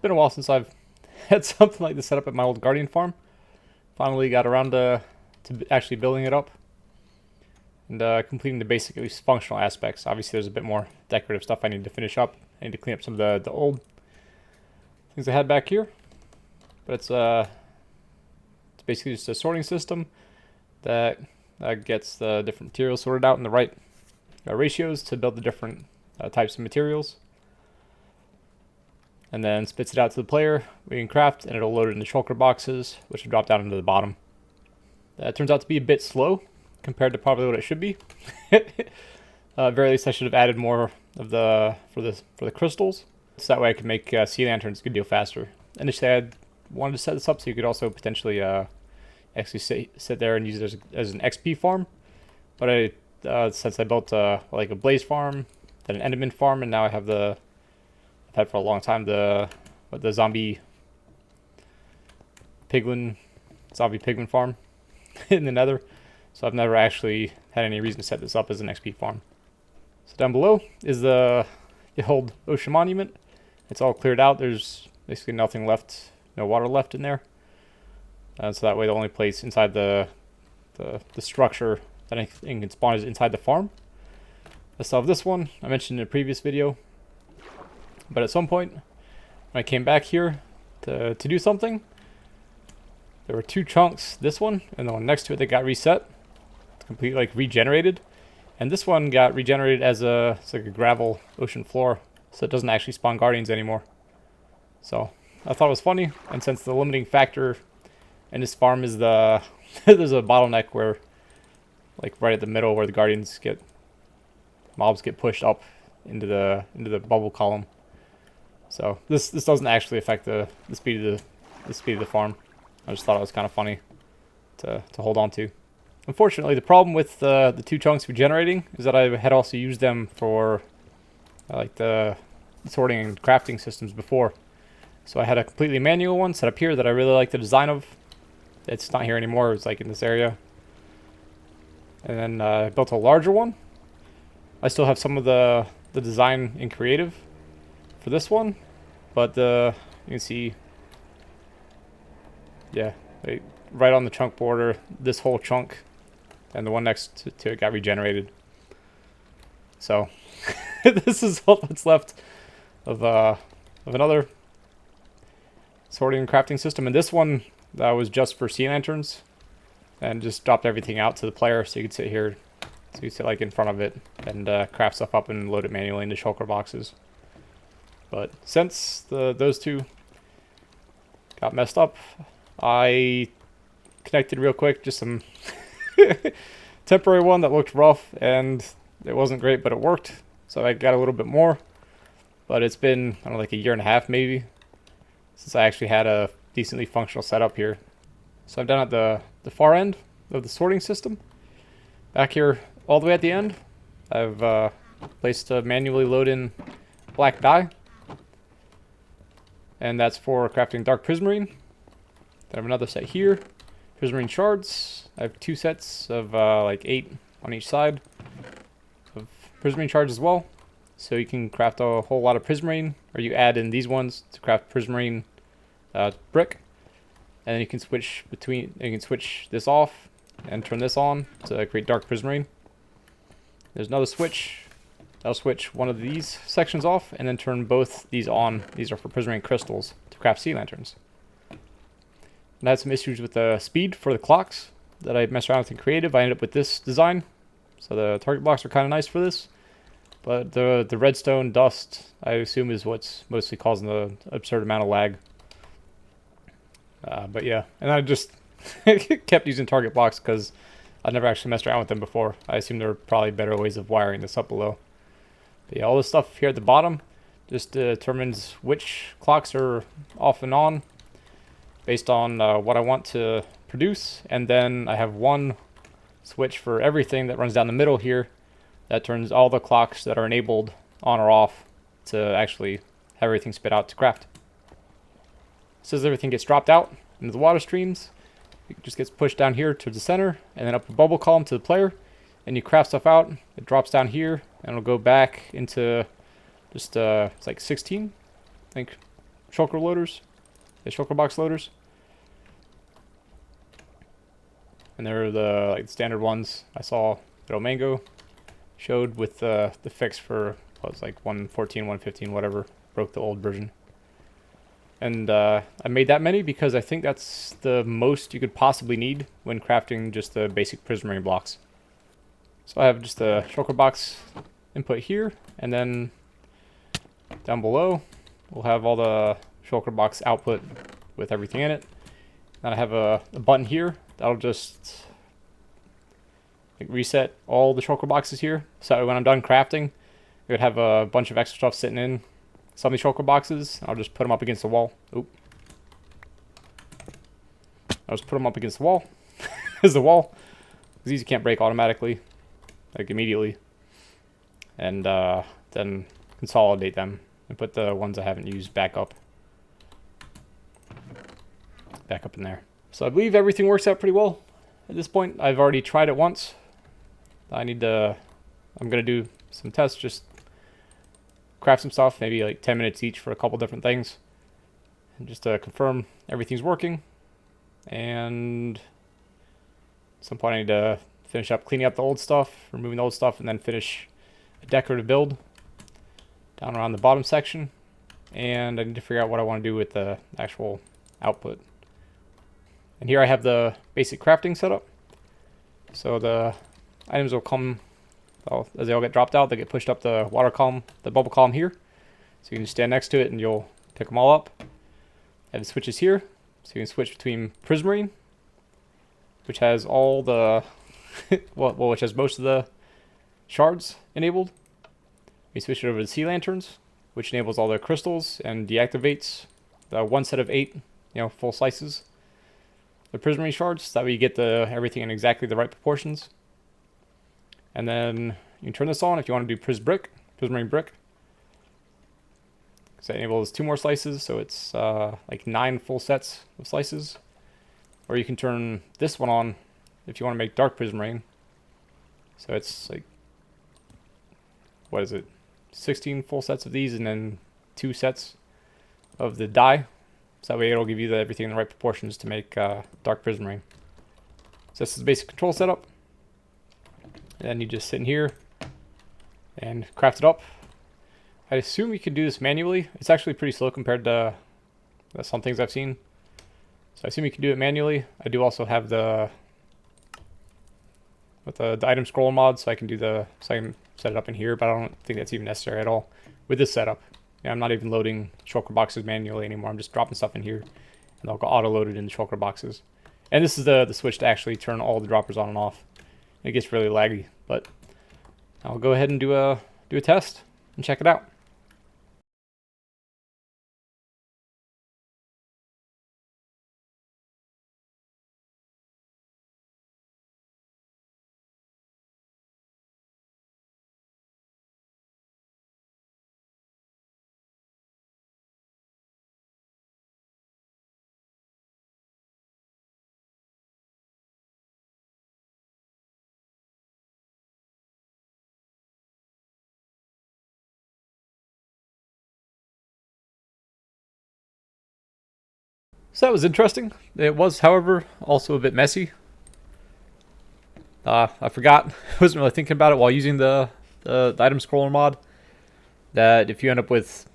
been a while since I've had something like this set up at my old Guardian farm. Finally got around to actually building it up and completing the basic, at least functional aspects. Obviously, there's a bit more decorative stuff I need to finish up. I need to clean up some of the old things I had back here. But it's basically just a sorting system that gets the different materials sorted out in the right ratios to build the different types of materials. And then spits it out to the player. We can craft, and it'll load it into shulker boxes, which will drop down into the bottom. That turns out to be a bit slow compared to probably what it should be. At very least, I should have added more of for the crystals, so that way I could make sea lanterns a good deal faster. Initially, I wanted to set this up so you could also potentially actually sit there and use it as an XP farm. But since I built like a blaze farm, then an enderman farm, and now I have I've had for a long time the zombie pigman farm in the nether. So I've never actually had any reason to set this up as an XP farm. So down below is the old ocean monument. It's all cleared out. There's basically nothing left, no water left in there. So that way the only place inside the structure that anything can spawn is inside the farm. I still have this one I mentioned in a previous video. But at some point, when I came back here to do something, there were two chunks, this one and the one next to it, that got reset. It's completely like regenerated. And this one got regenerated as it's like a gravel ocean floor, so it doesn't actually spawn guardians anymore. So I thought it was funny, and since the limiting factor in this farm is there's a bottleneck where, like right at the middle where the mobs get pushed up into the bubble column. So this doesn't actually affect the speed of the farm. I just thought it was kind of funny to hold on to. Unfortunately, the problem with the two chunks regenerating is that I had also used them for like the sorting and crafting systems before. So I had a completely manual one set up here that I really like the design of. It's not here anymore. It's like in this area. And then I built a larger one. I still have some of the design in creative for this one, but you can see, yeah, right on the chunk border, this whole chunk and the one next to it got regenerated. So this is all that's left of another sorting and crafting system, and this one was just for sea lanterns, and just dropped everything out to the player so you could sit here, so you sit like in front of it and craft stuff up and load it manually into shulker boxes. But since those two got messed up, I connected real quick, just some temporary one that looked rough, and it wasn't great, but it worked. So I got a little bit more, but it's been, I don't know, like a year and a half maybe since I actually had a decently functional setup here. So I'm down at the far end of the sorting system. Back here, all the way at the end, I've placed a manually load in black dye. And that's for crafting dark prismarine. Then I have another set here, prismarine shards. I have two sets of like 8 on each side of prismarine shards as well. So you can craft a whole lot of prismarine, or you add in these ones to craft prismarine brick. And then you can switch this off and turn this on to create dark prismarine. There's another switch. I'll switch one of these sections off and then turn both these on. These are for prismarine crystals to craft sea lanterns. And I had some issues with the speed for the clocks that I messed around with in creative. I ended up with this design. So the target blocks are kind of nice for this. But the redstone dust, I assume, is what's mostly causing the absurd amount of lag. But yeah, and I just kept using target blocks because I've never actually messed around with them before. I assume there are probably better ways of wiring this up below. But yeah, all this stuff here at the bottom just determines which clocks are off and on based on what I want to produce. And then I have one switch for everything that runs down the middle here that turns all the clocks that are enabled on or off to actually have everything spit out to craft. So as everything gets dropped out into the water streams, it just gets pushed down here to the center and then up a bubble column to the player. And you craft stuff out, it drops down here, and it'll go back into just, it's like 16, I think, shulker loaders, the shulker box loaders. And they're the like standard ones I saw that Mango showed with the fix for what was like 114, 115, whatever, broke the old version. And I made that many because I think that's the most you could possibly need when crafting just the basic prismarine blocks. So I have just a shulker box input here, and then down below we'll have all the shulker box output with everything in it. Then I have a button here that'll just like reset all the shulker boxes here. So when I'm done crafting, it would have a bunch of extra stuff sitting in some of these shulker boxes. I'll just put them up against the wall. Oop. I'll just put them up against the wall. Because the wall, because these you can't break automatically, like immediately. And then consolidate them and put the ones I haven't used back up in there. So I believe everything works out pretty well at this point. I've already tried it once. I'm gonna do some tests, just craft some stuff, maybe like 10 minutes each for a couple different things, and just to confirm everything's working. And at some point I need to finish up cleaning up the old stuff, removing the old stuff, and then finish a decorative build down around the bottom section. And I need to figure out what I want to do with the actual output. And here I have the basic crafting setup. So the items will come, as they all get dropped out, they get pushed up the water column, the bubble column here. So you can just stand next to it and you'll pick them all up. I have the switches here, so you can switch between prismarine, which has all the, which has most of the shards enabled. We switch it over to sea lanterns, which enables all the crystals and deactivates the one set of 8, full slices. The prismarine shards, that way you get everything in exactly the right proportions. And then you can turn this on if you want to do prismarine brick. So that enables 2 more slices, so it's like 9 full sets of slices. Or you can turn this one on if you want to make dark prismarine. So it's like, 16 full sets of these, and then 2 sets of the dye. So that way it'll give you everything in the right proportions to make dark prismarine. So this is the basic control setup. And then you just sit in here and craft it up. I assume you can do this manually. It's actually pretty slow compared to some things I've seen. So I assume you can do it manually. I do also have the item scroller mod, so I can set it up in here, but I don't think that's even necessary at all with this setup. I'm not even loading shulker boxes manually anymore. I'm just dropping stuff in here, and they'll go auto-loaded in the shulker boxes. And this is the switch to actually turn all the droppers on and off. It gets really laggy, but I'll go ahead and do a test and check it out. So that was interesting. It was, however, also a bit messy. I forgot. I wasn't really thinking about it while using the item scroller mod. That if you end up with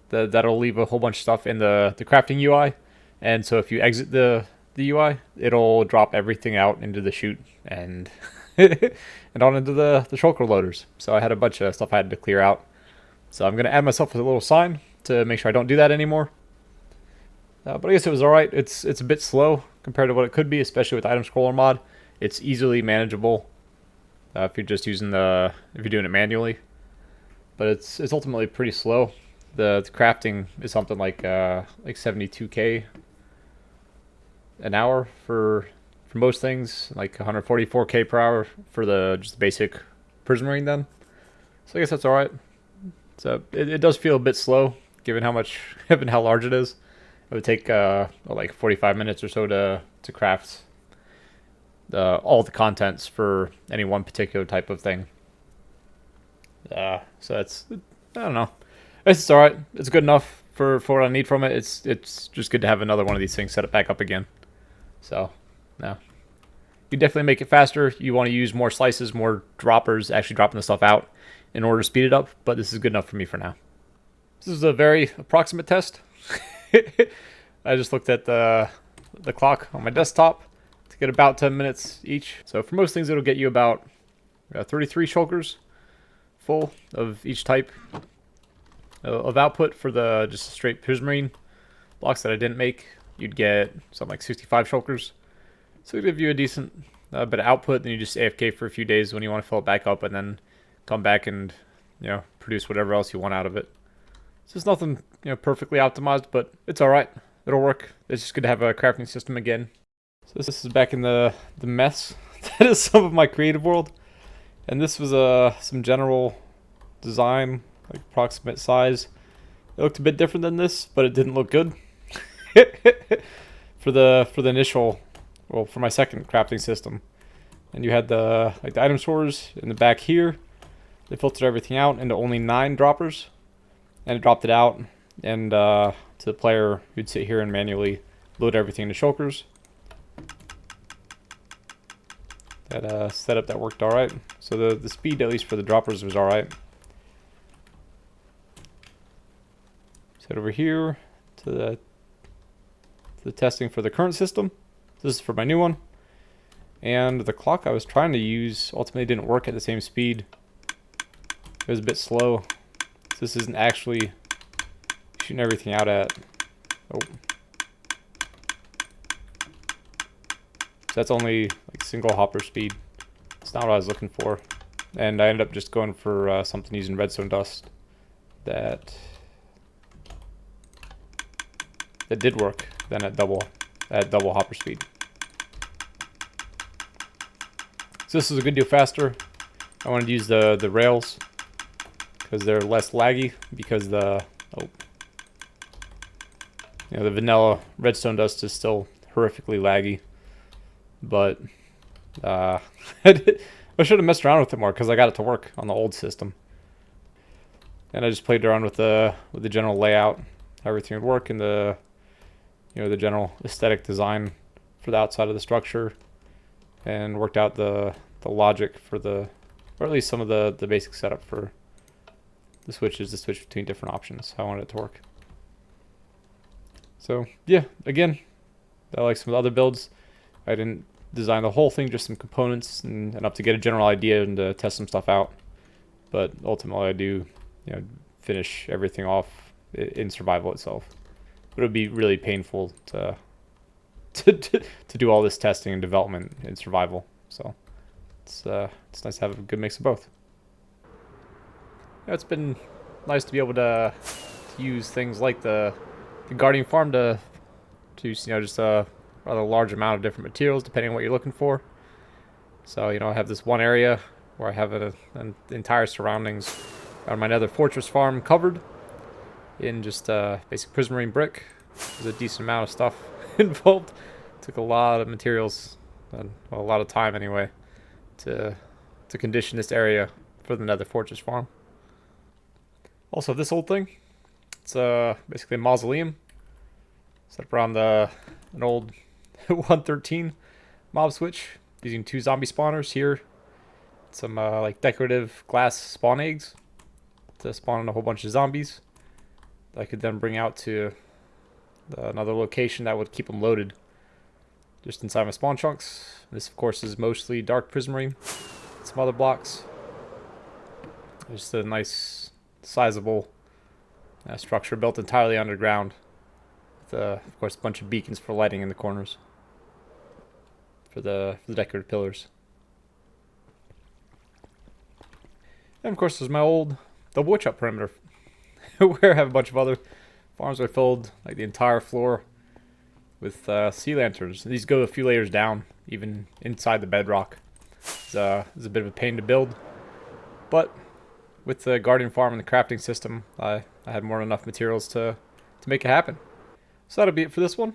that'll leave a whole bunch of stuff in the crafting UI, and so if you exit the UI, it'll drop everything out into the chute and and on into the shulker loaders. So I had a bunch of stuff I had to clear out. So I'm gonna add myself a little sign to make sure I don't do that anymore. But I guess it was alright. It's a bit slow compared to what it could be, especially with the item scroller mod. It's easily manageable if you're just using if you're doing it manually. But it's ultimately pretty slow. The crafting is something like 72k an hour for most things, like 144k per hour for just the basic prismarine then. So I guess that's alright. So it does feel a bit slow given how large it is. It would take like 45 minutes or so to craft all the contents for any one particular type of thing. So I don't know. It's alright. It's good enough for what I need from it. It's just good to have another one of these things set it back up again. So, no. You definitely make it faster. You want to use more slices, more droppers, actually dropping the stuff out in order to speed it up, but this is good enough for me for now. This is a very approximate test. I just looked at the clock on my desktop to get about 10 minutes each. So for most things, it'll get you about 33 shulkers full of each type of output. For the just straight prismarine blocks that I didn't make, you'd get something like 65 shulkers. So it'll give you a decent bit of output. Then you just AFK for a few days when you want to fill it back up, and then come back and produce whatever else you want out of it. So it's nothing perfectly optimized, but it's all right. It'll work. It's just good to have a crafting system again. So this is back in the mess that is some of my creative world, and this was some general design, like approximate size. It looked a bit different than this, but it didn't look good. for the initial, well, for my second crafting system, and you had the item stores in the back here. They filtered everything out into only 9 droppers, and it dropped it out, and to the player who'd sit here and manually load everything into shulkers. That setup that worked all right. So the speed, at least for the droppers, was all right. Head over here to the testing for the current system. This is for my new one. And the clock I was trying to use ultimately didn't work at the same speed. It was a bit slow. So this isn't actually shooting everything out at... Oh. So that's only like single hopper speed. It's not what I was looking for. And I ended up just going for something using redstone dust that did work then at double hopper speed. So this is a good deal faster. I wanted to use the rails because they're less laggy, because the vanilla redstone dust is still horrifically laggy. But I should have messed around with it more because I got it to work on the old system, and I just played around with the general layout, how everything would work, and the general aesthetic design for the outside of the structure, and worked out the logic for or at least some of the basic setup for the switches, the switch between different options, how I wanted it to work. So yeah, again, I like some of the other builds. I didn't design the whole thing, just some components and enough to get a general idea and to test some stuff out. But ultimately, I do finish everything off in survival itself. But it would be really painful to do all this testing and development in survival. So it's nice to have a good mix of both. It's been nice to be able to use things like the guarding farm to just a rather large amount of different materials depending on what you're looking for. So I have this one area where I have an entire surroundings on my nether fortress farm covered in just basic prismarine brick. There's a decent amount of stuff involved. Took a lot of materials, and a lot of time anyway, to condition this area for the nether fortress farm. Also, this old thing, it's basically a mausoleum set up around an old 113 mob switch using 2 zombie spawners here. Some like decorative glass spawn eggs to spawn in a whole bunch of zombies that I could then bring out to another location that would keep them loaded just inside my spawn chunks. This, of course, is mostly dark prismarine. Some other blocks. Just a nice, sizable structure built entirely underground. With, of course, a bunch of beacons for lighting in the corners for the decorative pillars. And, of course, there's my old double witch up perimeter where I have a bunch of other farms that are filled like the entire floor with sea lanterns. These go a few layers down, even inside the bedrock. It's a bit of a pain to build, but with the guardian farm and the crafting system, I had more than enough materials to make it happen. So that'll be it for this one.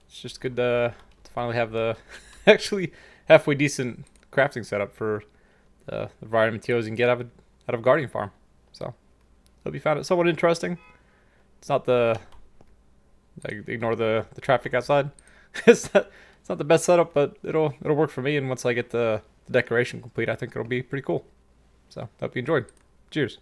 It's just good to finally have the actually halfway decent crafting setup for the variety of materials you can get out of guardian farm. So hope you found it somewhat interesting. It's not the, like, ignore the traffic outside. It's not the best setup, but it'll work for me. And once I get the decoration complete, I think it'll be pretty cool. So hope you enjoyed. Cheers.